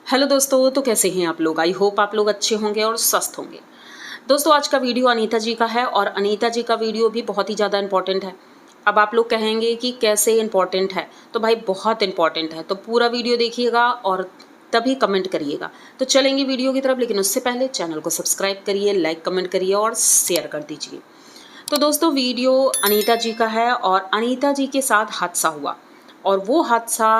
Hello दोस्तों, तो कैसे हैं आप लोग। आई होप आप लोग अच्छे होंगे और स्वस्थ होंगे। दोस्तों, आज का वीडियो अनीता जी का है और अनीता जी का वीडियो भी बहुत ही ज़्यादा इम्पोर्टेंट है। अब आप लोग कहेंगे कि कैसे इम्पोर्टेंट है, तो भाई बहुत इम्पोर्टेंट है, तो पूरा वीडियो देखिएगा और तभी कमेंट करिएगा। तो चलेंगे वीडियो की तरफ, लेकिन उससे पहले चैनल को सब्सक्राइब करिए, लाइक कमेंट करिए और शेयर कर दीजिए। तो दोस्तों, वीडियो अनीता जी का है और अनीता जी के साथ हादसा हुआ और वो हादसा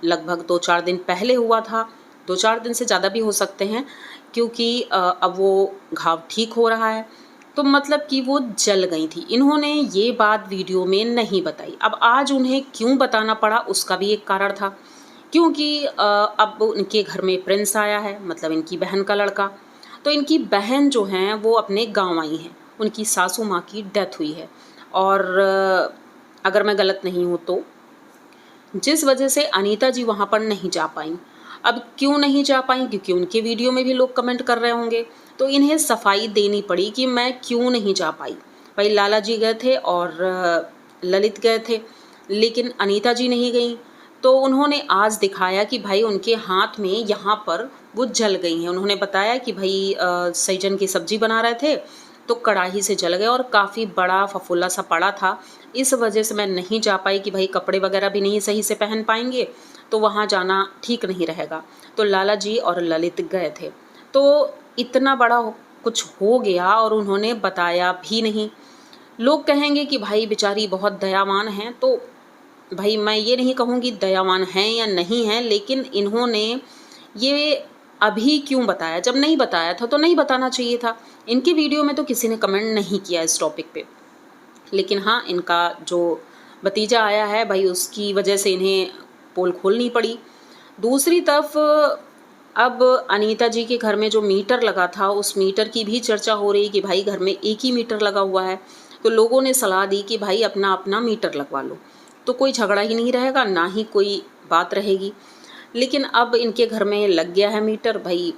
लगभग 2-4 दिन पहले हुआ था। 2-4 दिन से ज़्यादा भी हो सकते हैं, क्योंकि अब वो घाव ठीक हो रहा है। तो मतलब कि वो जल गई थी। इन्होंने ये बात वीडियो में नहीं बताई। अब आज उन्हें क्यों बताना पड़ा, उसका भी एक कारण था। क्योंकि अब उनके घर में प्रिंस आया है, मतलब इनकी बहन का लड़का। तो इनकी बहन जो हैं वो अपने गाँव आई हैं। उनकी सासू माँ की डेथ हुई है और अगर मैं गलत नहीं हूँ तो जिस वजह से अनीता जी वहाँ पर नहीं जा पाईं। अब क्यों नहीं जा पाईं, क्योंकि उनके वीडियो में भी लोग कमेंट कर रहे होंगे, तो इन्हें सफाई देनी पड़ी कि मैं क्यों नहीं जा पाई। भाई लाला जी गए थे और ललित गए थे, लेकिन अनीता जी नहीं गईं। तो उन्होंने आज दिखाया कि भाई उनके हाथ में यहाँ पर वो जल गई हैं। उन्होंने बताया कि भाई सैजन की सब्जी बना रहे थे तो कढ़ाई से जल गए और काफ़ी बड़ा फफूला सा पड़ा था। इस वजह से मैं नहीं जा पाई कि भाई कपड़े वगैरह भी नहीं सही से पहन पाएंगे, तो वहाँ जाना ठीक नहीं रहेगा। तो लाला जी और ललित गए थे। तो इतना बड़ा कुछ हो गया और उन्होंने बताया भी नहीं। लोग कहेंगे कि भाई बेचारी बहुत दयावान हैं, तो भाई मैं ये नहीं कहूँगी दयावान हैं या नहीं हैं, लेकिन इन्होंने ये अभी क्यों बताया। जब नहीं बताया था तो नहीं बताना चाहिए था। इनके वीडियो में तो किसी ने कमेंट नहीं किया इस टॉपिक पे, लेकिन हाँ, इनका जो भतीजा आया है भाई उसकी वजह से इन्हें पोल खोलनी पड़ी। दूसरी तरफ अब अनीता जी के घर में जो मीटर लगा था, उस मीटर की भी चर्चा हो रही कि भाई घर में एक ही मीटर लगा हुआ है। तो लोगों ने सलाह दी कि भाई अपना अपना मीटर लगवा लो, तो कोई झगड़ा ही नहीं रहेगा, ना ही कोई बात रहेगी। लेकिन अब इनके घर में लग गया है मीटर। भाई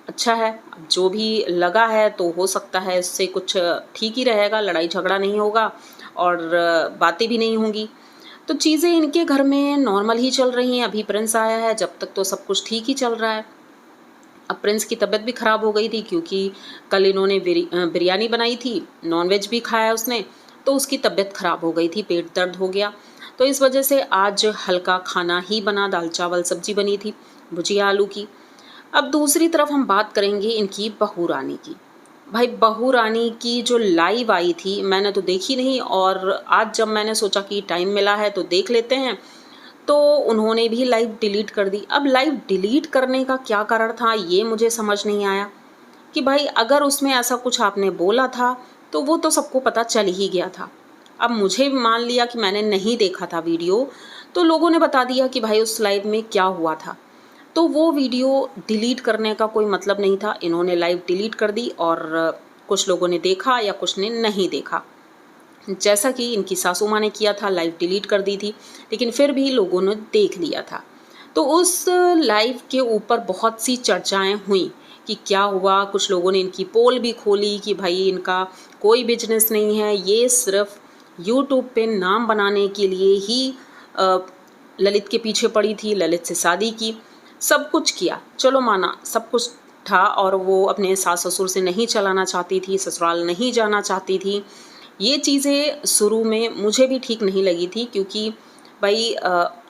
अच्छा है, अब जो भी लगा है तो हो सकता है इससे कुछ ठीक ही रहेगा, लड़ाई झगड़ा नहीं होगा और बातें भी नहीं होंगी। तो चीज़ें इनके घर में नॉर्मल ही चल रही हैं। अभी प्रिंस आया है, जब तक तो सब कुछ ठीक ही चल रहा है। अब प्रिंस की तबीयत भी ख़राब हो गई थी, क्योंकि कल इन्होंने बिरयानी बनाई थी, नॉनवेज भी खाया उसने, तो उसकी तबीयत ख़राब हो गई थी, पेट दर्द हो गया। तो इस वजह से आज हल्का खाना ही बना, दाल चावल सब्जी बनी थी, भुजिया आलू की। अब दूसरी तरफ हम बात करेंगे इनकी बहू रानी की। भाई बहू रानी की जो लाइव आई थी मैंने तो देखी नहीं, और आज जब मैंने सोचा कि टाइम मिला है तो देख लेते हैं, तो उन्होंने भी लाइव डिलीट कर दी। अब लाइव डिलीट करने का क्या कारण था ये मुझे समझ नहीं आया। कि भाई अगर उसमें ऐसा कुछ आपने बोला था तो वो तो सबको पता चल ही गया था। अब मुझे मान लिया कि मैंने नहीं देखा था वीडियो, तो लोगों ने बता दिया कि भाई उस लाइव में क्या हुआ था। तो वो वीडियो डिलीट करने का कोई मतलब नहीं था। इन्होंने लाइव डिलीट कर दी और कुछ लोगों ने देखा या कुछ ने नहीं देखा। जैसा कि इनकी सासू माँ ने किया था, लाइव डिलीट कर दी थी, लेकिन फिर भी लोगों ने देख लिया था। तो उस लाइव के ऊपर बहुत सी चर्चाएं हुई कि क्या हुआ। कुछ लोगों ने इनकी पोल भी खोली कि भाई इनका कोई बिजनेस नहीं है, ये सिर्फ यूट्यूब पे नाम बनाने के लिए ही ललित के पीछे पड़ी थी, ललित से शादी की, सब कुछ किया, चलो माना सब कुछ था, और वो अपने सास ससुर से नहीं चलाना चाहती थी, ससुराल नहीं जाना चाहती थी। ये चीज़ें शुरू में मुझे भी ठीक नहीं लगी थी, क्योंकि भाई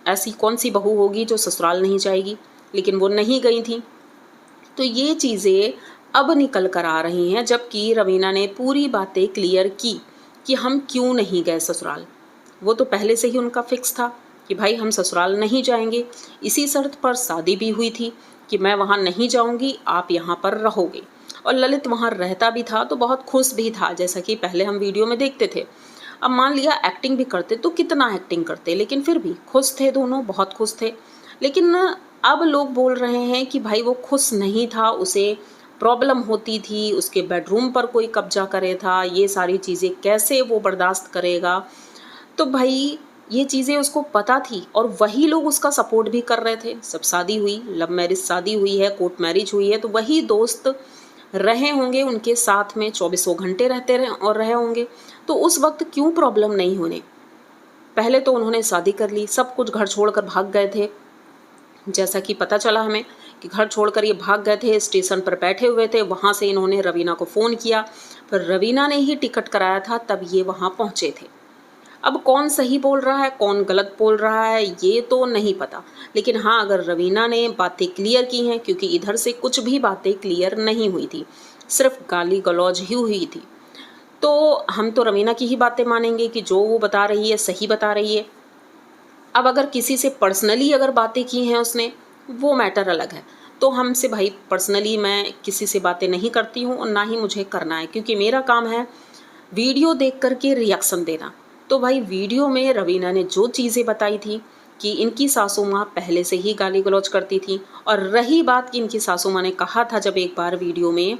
ऐसी कौन सी बहू होगी जो ससुराल नहीं जाएगी, लेकिन वो नहीं गई थी। तो ये चीज़ें अब निकल कर आ रही हैं, जबकि रवीना ने पूरी बातें क्लियर की कि हम क्यों नहीं गए ससुराल। वो तो पहले से ही उनका फिक्स था कि भाई हम ससुराल नहीं जाएंगे। इसी शर्त पर शादी भी हुई थी कि मैं वहाँ नहीं जाऊँगी, आप यहाँ पर रहोगे। और ललित वहाँ रहता भी था तो बहुत खुश भी था, जैसा कि पहले हम वीडियो में देखते थे। अब मान लिया एक्टिंग भी करते तो कितना एक्टिंग करते, लेकिन फिर भी खुश थे, दोनों बहुत खुश थे। लेकिन अब लोग बोल रहे हैं कि भाई वो खुश नहीं था, उसे प्रॉब्लम होती थी, उसके बेडरूम पर कोई कब्जा करे था, ये सारी चीज़ें कैसे वो बर्दाश्त करेगा। तो भाई ये चीज़ें उसको पता थी और वही लोग उसका सपोर्ट भी कर रहे थे। सब शादी हुई, लव मैरिज शादी हुई है, कोर्ट मैरिज हुई है, तो वही दोस्त रहे होंगे उनके साथ में, 24 घंटे रहते रहे और रहे होंगे। तो उस वक्त क्यों प्रॉब्लम नहीं होने। पहले तो उन्होंने शादी कर ली, सब कुछ घर छोड़कर भाग गए थे। जैसा कि पता चला हमें कि घर छोड़कर ये भाग गए थे, स्टेशन पर बैठे हुए थे, वहाँ से इन्होंने रवीना को फ़ोन किया, फिर रवीना ने ही टिकट कराया था, तब ये वहाँ पहुँचे थे। अब कौन सही बोल रहा है, कौन गलत बोल रहा है, ये तो नहीं पता, लेकिन हाँ, अगर रवीना ने बातें क्लियर की हैं, क्योंकि इधर से कुछ भी बातें क्लियर नहीं हुई थी, सिर्फ गाली गलौज ही हुई थी, तो हम तो रवीना की ही बातें मानेंगे कि जो वो बता रही है सही बता रही है। अब अगर किसी से पर्सनली अगर बातें की हैं उसने, वो मैटर अलग है। तो हमसे भाई पर्सनली मैं किसी से बातें नहीं करती हूँ और ना ही मुझे करना है, क्योंकि मेरा काम है वीडियो देख कर के रिएक्शन देना। तो भाई वीडियो में रवीना ने जो चीज़ें बताई थी कि इनकी सासू माँ पहले से ही गाली गलौज करती थी, और रही बात कि इनकी सासू माँ ने कहा था जब एक बार वीडियो में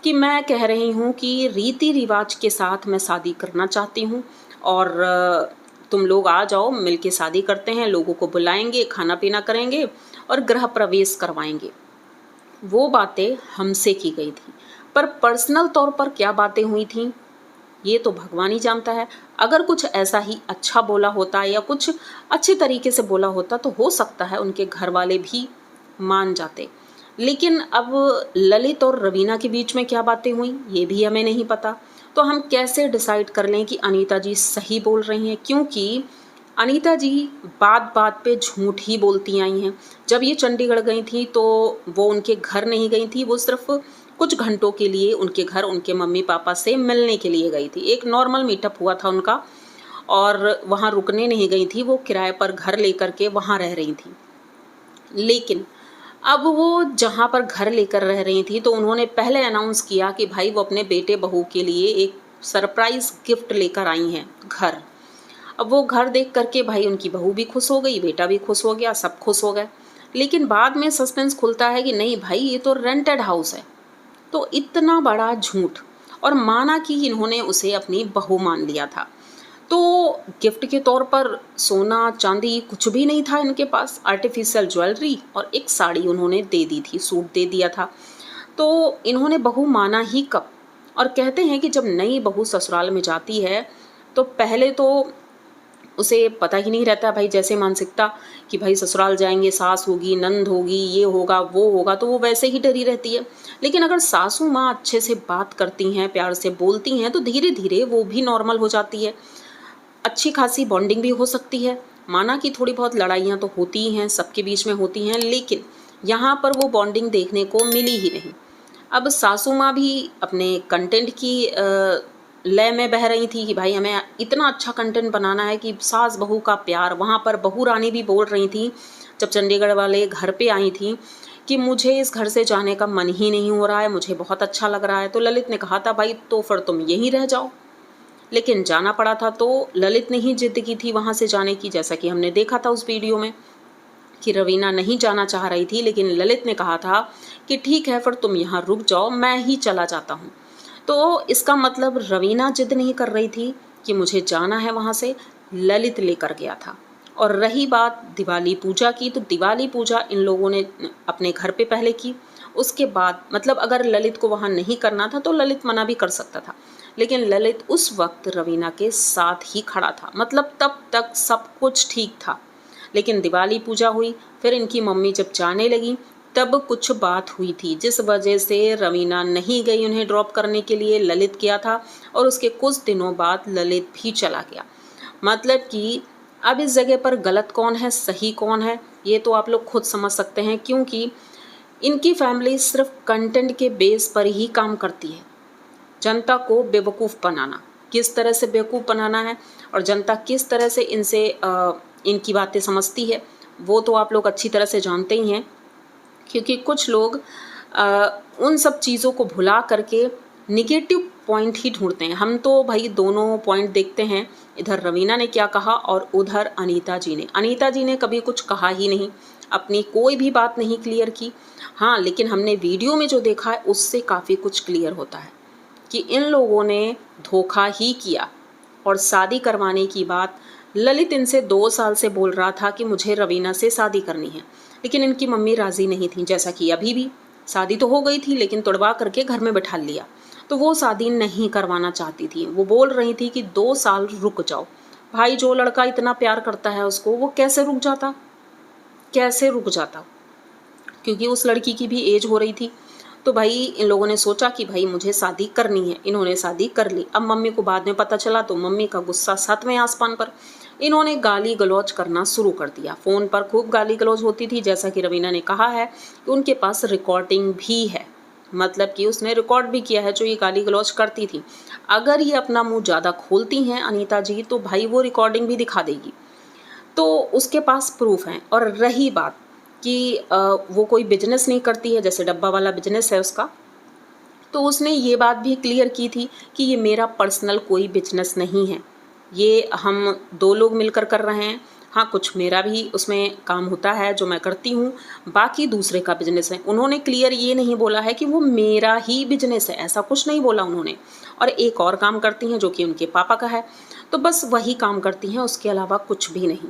कि मैं कह रही हूँ कि रीति रिवाज के साथ मैं शादी करना चाहती हूँ, और तुम लोग आ जाओ, मिलके शादी करते हैं, लोगों को बुलाएंगे, खाना पीना करेंगे और गृह प्रवेश करवाएंगे। वो बातें हमसे की गई थी, पर पर्सनल तौर पर क्या बातें हुई थी ये तो भगवान ही जानता है। अगर कुछ ऐसा ही अच्छा बोला होता या कुछ अच्छे तरीके से बोला होता तो हो सकता है उनके घर वाले भी मान जाते, लेकिन अब ललित और रवीना के बीच में क्या बातें हुई ये भी हमें नहीं पता। तो हम कैसे डिसाइड कर लें कि अनीता जी सही बोल रही हैं, क्योंकि अनीता जी बात बात पे झूठ ही बोलती आई हैं। जब ये चंडीगढ़ गई थी तो वो उनके घर नहीं गई थी, वो सिर्फ कुछ घंटों के लिए उनके घर उनके मम्मी पापा से मिलने के लिए गई थी। एक नॉर्मल मीटअप हुआ था उनका, और वहाँ रुकने नहीं गई थी, वो किराए पर घर लेकर के वहाँ रह रही थी। लेकिन अब वो जहाँ पर घर लेकर रह रही थी तो उन्होंने पहले अनाउंस किया कि भाई वो अपने बेटे बहू के लिए एक सरप्राइज़ गिफ्ट लेकर आई हैं घर। अब वो घर देख करके भाई उनकी बहू भी खुश हो गई, बेटा भी खुश हो गया, सब खुश हो गए। लेकिन बाद में सस्पेंस खुलता है कि नहीं भाई ये तो रेंटेड हाउस है। तो इतना बड़ा झूठ, और माना कि इन्होंने उसे अपनी बहू मान लिया था। तो गिफ्ट के तौर पर सोना चांदी कुछ भी नहीं था इनके पास, आर्टिफिशियल ज्वेलरी और एक साड़ी उन्होंने दे दी थी, सूट दे दिया था। तो इन्होंने बहू माना ही कब? और कहते हैं कि जब नई बहू ससुराल में जाती है तो पहले तो उसे पता ही नहीं रहता भाई, जैसे मानसिकता कि भाई ससुराल जाएंगे, सास होगी, नंद होगी, ये होगा वो होगा, तो वो वैसे ही डरी रहती है। लेकिन अगर सासू माँ अच्छे से बात करती हैं, प्यार से बोलती हैं, तो धीरे धीरे वो भी नॉर्मल हो जाती है, अच्छी खासी बॉन्डिंग भी हो सकती है। माना कि थोड़ी बहुत लड़ाइयाँ तो होती ही हैं, सबके बीच में होती हैं, लेकिन यहाँ पर वो बॉन्डिंग देखने को मिली ही नहीं। अब सासू माँ भी अपने कंटेंट की लय में बह रही थी कि भाई हमें इतना अच्छा कंटेंट बनाना है कि सास बहू का प्यार। वहाँ पर बहू रानी भी बोल रही थी जब चंडीगढ़ वाले घर पे आई थी कि मुझे इस घर से जाने का मन ही नहीं हो रहा है, मुझे बहुत अच्छा लग रहा है। तो ललित ने कहा था भाई तो फिर तुम यहीं रह जाओ, लेकिन जाना पड़ा था। तो ललित ने ही जिद की थी वहाँ से जाने की, जैसा कि हमने देखा था उस वीडियो में कि रवीना नहीं जाना चाह रही थी, लेकिन ललित ने कहा था कि ठीक है फिर तुम यहाँ रुक जाओ, मैं ही चला जाता हूँ। तो इसका मतलब रवीना जिद नहीं कर रही थी कि मुझे जाना है वहाँ से, ललित लेकर गया था। और रही बात दिवाली पूजा की, तो दिवाली पूजा इन लोगों ने अपने घर पे पहले की, उसके बाद मतलब अगर ललित को वहाँ नहीं करना था तो ललित मना भी कर सकता था, लेकिन ललित उस वक्त रवीना के साथ ही खड़ा था, मतलब तब तक सब कुछ ठीक था। लेकिन दिवाली पूजा हुई, फिर इनकी मम्मी जब जाने लगी तब कुछ बात हुई थी, जिस वजह से रवीना नहीं गई उन्हें ड्रॉप करने के लिए, ललित गया था, और उसके कुछ दिनों बाद ललित भी चला गया। मतलब कि अब इस जगह पर गलत कौन है, सही कौन है, ये तो आप लोग खुद समझ सकते हैं, क्योंकि इनकी फैमिली सिर्फ कंटेंट के बेस पर ही काम करती है। जनता को बेवकूफ़ बनाना, किस तरह से बेवकूफ़ बनाना है और जनता किस तरह से इनसे इनकी बातें समझती है, वो तो आप लोग अच्छी तरह से जानते ही हैं। क्योंकि कुछ लोग उन सब चीज़ों को भुला करके निगेटिव पॉइंट ही ढूंढते हैं। हम तो भाई दोनों पॉइंट देखते हैं, इधर रवीना ने क्या कहा और उधर अनीता जी ने। अनीता जी ने कभी कुछ कहा ही नहीं, अपनी कोई भी बात नहीं क्लियर की। हाँ, लेकिन हमने वीडियो में जो देखा है उससे काफ़ी कुछ क्लियर होता है कि इन लोगों ने धोखा ही किया। और शादी करवाने की बात ललित इनसे 2 साल से बोल रहा था कि मुझे रवीना से शादी करनी है, लेकिन इनकी मम्मी राज़ी नहीं थी। जैसा कि अभी भी शादी तो हो गई थी, लेकिन तुड़वा करके घर में बैठा लिया, तो वो शादी नहीं करवाना चाहती थी। वो बोल रही थी कि 2 साल रुक जाओ। भाई जो लड़का इतना प्यार करता है उसको, वो कैसे रुक जाता, कैसे रुक जाता? क्योंकि उस लड़की की भी एज हो रही थी। तो भाई इन लोगों ने सोचा कि भाई मुझे शादी करनी है, इन्होंने शादी कर ली। अब मम्मी को बाद में पता चला तो मम्मी का गुस्सा सातवें आसमान पर। इन्होंने गाली गलौज करना शुरू कर दिया। फ़ोन पर खूब गाली गलौज होती थी, जैसा कि रवीना ने कहा है कि उनके पास रिकॉर्डिंग भी है, मतलब कि उसने रिकॉर्ड भी किया है जो ये गाली गलौज करती थी। अगर ये अपना मुंह ज़्यादा खोलती हैं अनीता जी तो भाई वो रिकॉर्डिंग भी दिखा देगी, तो उसके पास प्रूफ हैं। और रही बात कि वो कोई बिजनेस नहीं करती है, जैसे डब्बा वाला बिजनेस है उसका, तो उसने ये बात भी क्लियर की थी कि ये मेरा पर्सनल कोई बिजनेस नहीं है, ये हम 2 लोग मिलकर कर रहे हैं। हाँ, कुछ मेरा भी उसमें काम होता है जो मैं करती हूँ, बाकी दूसरे का बिजनेस है। उन्होंने क्लियर ये नहीं बोला है कि वो मेरा ही बिजनेस है, ऐसा कुछ नहीं बोला उन्होंने। और एक और काम करती हैं जो कि उनके पापा का है, तो बस वही काम करती हैं, उसके अलावा कुछ भी नहीं।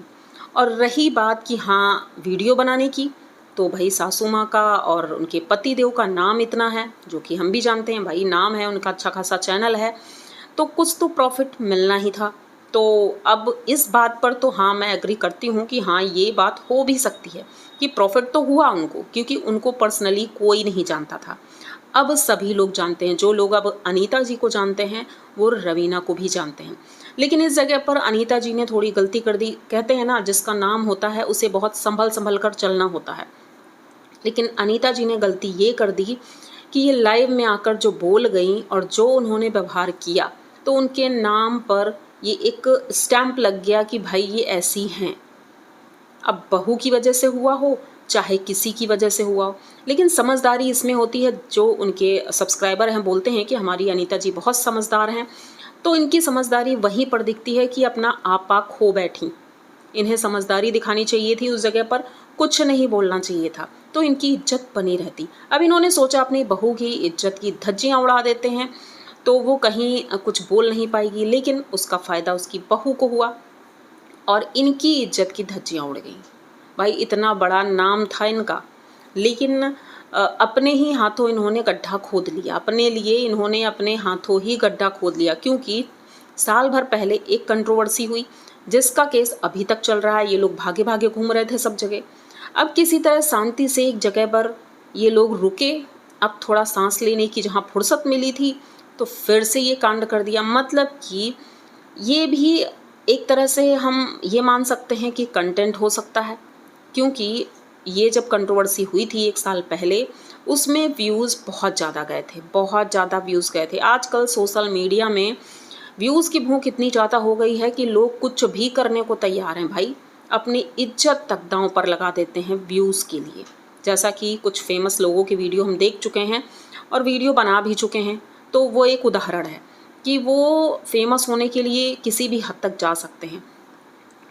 और रही बात कि हाँ वीडियो बनाने की, तो भाई सासू माँ का और उनके पति देव का नाम इतना है, जो कि हम भी जानते हैं भाई, नाम है उनका, अच्छा खासा चैनल है, तो कुछ तो प्रॉफिट मिलना ही था। तो अब इस बात पर तो हाँ मैं एग्री करती हूँ कि हाँ ये बात हो भी सकती है कि प्रॉफिट तो हुआ उनको, क्योंकि उनको पर्सनली कोई नहीं जानता था। अब सभी लोग जानते हैं, जो लोग अब अनीता जी को जानते हैं वो रवीना को भी जानते हैं। लेकिन इस जगह पर अनीता जी ने थोड़ी गलती कर दी। कहते हैं ना, जिसका नाम होता है उसे बहुत संभल संभल कर चलना होता है। लेकिन अनीता जी ने गलती ये कर दी कि ये लाइव में आकर जो बोल गई और जो उन्होंने व्यवहार किया, तो उनके नाम पर ये एक स्टैंप लग गया कि भाई ये ऐसी हैं। अब बहू की वजह से हुआ हो चाहे किसी की वजह से हुआ हो, लेकिन समझदारी इसमें होती है। जो उनके सब्सक्राइबर हैं बोलते हैं कि हमारी अनीता जी बहुत समझदार हैं, तो इनकी समझदारी वहीं पर दिखती है कि अपना आपा खो बैठी। इन्हें समझदारी दिखानी चाहिए थी, उस जगह पर कुछ नहीं बोलना चाहिए था, तो इनकी इज्जत बनी रहती। अब इन्होंने सोचा अपनी बहू की इज्जत की धज्जियाँ उड़ा देते हैं, तो वो कहीं कुछ बोल नहीं पाएगी, लेकिन उसका फ़ायदा उसकी बहू को हुआ और इनकी इज्जत की धज्जियाँ उड़ गई। भाई इतना बड़ा नाम था इनका, लेकिन अपने ही हाथों इन्होंने गड्ढा खोद लिया, अपने लिए इन्होंने अपने हाथों ही गड्ढा खोद लिया। क्योंकि साल भर पहले एक कंट्रोवर्सी हुई जिसका केस अभी तक चल रहा है। ये लोग भागे भागे घूम रहे थे सब जगह। अब किसी तरह शांति से एक जगह पर ये लोग रुके, अब थोड़ा सांस लेने की जहाँ फुर्सत मिली थी तो फिर से ये कांड कर दिया। मतलब कि ये भी एक तरह से हम ये मान सकते हैं कि कंटेंट हो सकता है, क्योंकि ये जब कंट्रोवर्सी हुई थी 1 साल पहले, उसमें व्यूज़ बहुत ज़्यादा गए थे, बहुत ज़्यादा व्यूज़ गए थे। आजकल सोशल मीडिया में व्यूज़ की भूख इतनी ज़्यादा हो गई है कि लोग कुछ भी करने को तैयार हैं भाई, अपनी इज्जत तक दांव पर लगा देते हैं व्यूज़ के लिए। जैसा कि कुछ फेमस लोगों की वीडियो हम देख चुके हैं और वीडियो बना भी चुके हैं, तो वो एक उदाहरण है कि वो फेमस होने के लिए किसी भी हद तक जा सकते हैं।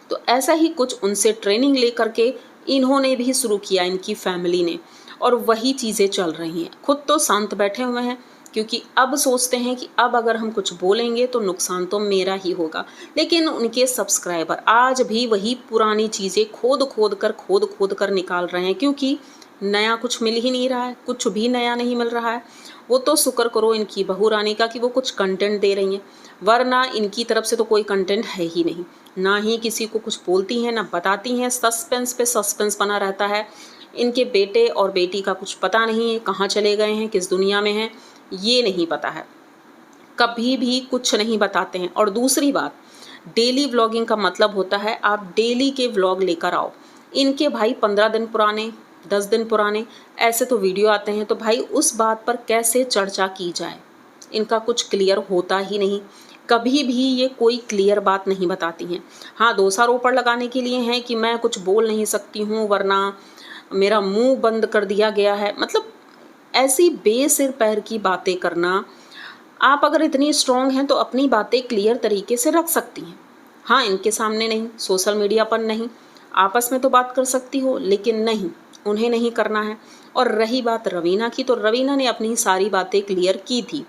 तो ऐसा ही कुछ उनसे ट्रेनिंग लेकर के इन्होंने भी शुरू किया, इनकी फैमिली ने, और वही चीज़ें चल रही हैं। खुद तो शांत बैठे हुए हैं, क्योंकि अब सोचते हैं कि अब अगर हम कुछ बोलेंगे तो नुकसान तो मेरा ही होगा। लेकिन उनके सब्सक्राइबर आज भी वही पुरानी चीज़ें खोद खोद कर निकाल रहे हैं, क्योंकि नया कुछ मिल ही नहीं रहा है, कुछ भी नया नहीं मिल रहा है। वो तो शुक्र करो इनकी बहू रानी का कि वो कुछ कंटेंट दे रही हैं, वरना इनकी तरफ से तो कोई कंटेंट है ही नहीं। ना ही किसी को कुछ बोलती हैं, ना बताती हैं, सस्पेंस पे सस्पेंस बना रहता है। इनके बेटे और बेटी का कुछ पता नहीं है, कहाँ चले गए हैं, किस दुनिया में हैं, ये नहीं पता है। कभी भी कुछ नहीं बताते हैं। और दूसरी बात, डेली व्लॉगिंग का मतलब होता है आप डेली के व्लॉग लेकर आओ। इनके भाई 15 दिन पुराने, 10 दिन पुराने ऐसे तो वीडियो आते हैं, तो भाई उस बात पर कैसे चर्चा की जाए। इनका कुछ क्लियर होता ही नहीं, कभी भी ये कोई क्लियर बात नहीं बताती हैं। हाँ, दोषारोपण लगाने के लिए हैं कि मैं कुछ बोल नहीं सकती हूँ वरना मेरा मुंह बंद कर दिया गया है। मतलब ऐसी बेसिर पैर की बातें करना। आप अगर इतनी स्ट्रांग हैं तो अपनी बातें क्लियर तरीके से रख सकती हैं। हाँ, इनके सामने नहीं, सोशल मीडिया पर नहीं, आपस में तो बात कर सकती हो, लेकिन नहीं, उन्हें नहीं करना है। और रही बात रवीना की, तो रवीना ने अपनी सारी बातें क्लियर की थी।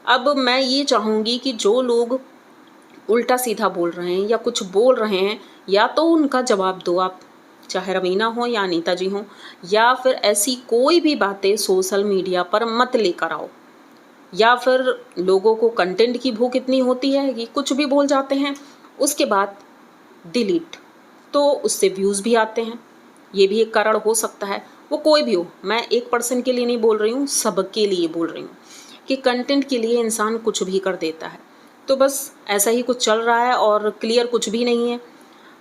अब मैं ये चाहूँगी कि जो लोग उल्टा सीधा बोल रहे हैं या कुछ बोल रहे हैं, या तो उनका जवाब दो आप, चाहे रवीना हो या अनीता जी हो, या फिर ऐसी कोई भी बातें सोशल मीडिया पर मत लेकर आओ। या फिर लोगों को कंटेंट की भूख इतनी होती है कि कुछ भी बोल जाते हैं, उसके बाद डिलीट, तो उससे व्यूज़ भी आते हैं। ये भी एक कारण हो सकता है। वो कोई भी हो, मैं एक पर्सन के लिए नहीं बोल रही हूँ, सबके लिए बोल रही हूँ कि कंटेंट के लिए इंसान कुछ भी कर देता है। तो बस ऐसा ही कुछ चल रहा है और क्लियर कुछ भी नहीं है।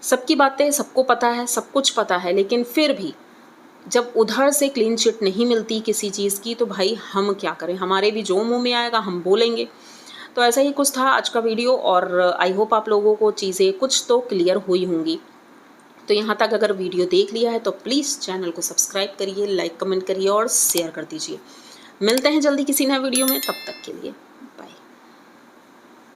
सबकी बातें सबको पता है, सब कुछ पता है, लेकिन फिर भी जब उधर से क्लीन चिट नहीं मिलती किसी चीज़ की, तो भाई हम क्या करें, हमारे भी जो मुंह में आएगा हम बोलेंगे। तो ऐसा ही कुछ था आज का वीडियो और आई होप आप लोगों को चीज़ें कुछ तो क्लियर हुई होंगी। तो यहाँ तक अगर वीडियो देख लिया है तो प्लीज़ चैनल को सब्सक्राइब करिए, लाइक कमेंट करिए और शेयर कर दीजिए। मिलते हैं जल्दी किसी नए वीडियो में, तब तक के लिए।